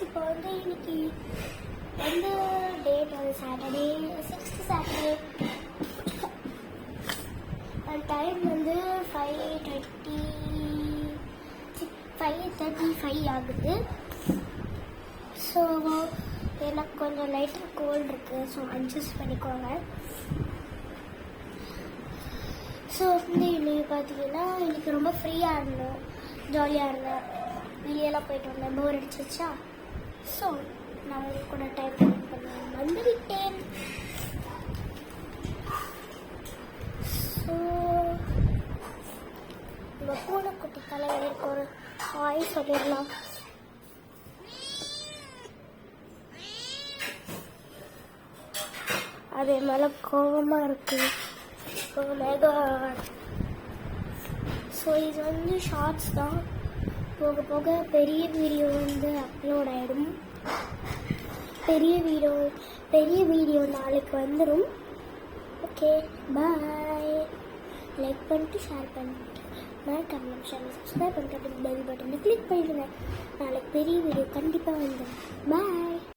இப்போ வந்து இன்னைக்கு வந்து டேட் வந்து சாட்டர்டே 6th சாட்டர்டே டைம் வந்து 5:35 ஆகுது. ஸோ எனக்கு கொஞ்சம் லைட்டாக கோல்டு இருக்குது, ஸோ அட்ஜஸ்ட் பண்ணிக்கோங்க. ஸோ வந்து இன்னைக்கு பார்த்தீங்கன்னா இன்னைக்கு ரொம்ப ஃப்ரீயாக இருந்தோம், ஜாலியாக இருந்தேன், வெளியெல்லாம் போயிட்டு வந்தேன், போர் அடிச்சிச்சா. ஸோ நான் உங்களுக்கு கூட டைம் ஸ்பெண்ட் பண்ண வந்துவிட்டேன். ஸோ இந்த பூனைக்குட்டி தலைவருக்கு ஒரு ஹாய் சொல்லிடலாம். அதே மேலே கோபமாக இருக்குது. ஸோ இது வந்து ஷார்ட்ஸ் தான், போக போக பெரிய வீடியோ வந்து அப்லோட் ஆகிடும். பெரிய வீடியோ நாளைக்கு வந்துடும். ஓகே, பாய். லைக் பண்ணிட்டு ஷேர் பண்ணிட்டு மறக்காம நம்ம சேனல் சப்ஸ்கிரைப் பண்ணிட்டு பெல் பட்டனை கிளிக் பண்ணிடுங்க. நாளைக்கு பெரிய வீடியோ கண்டிப்பாக வந்துடும். பாய்.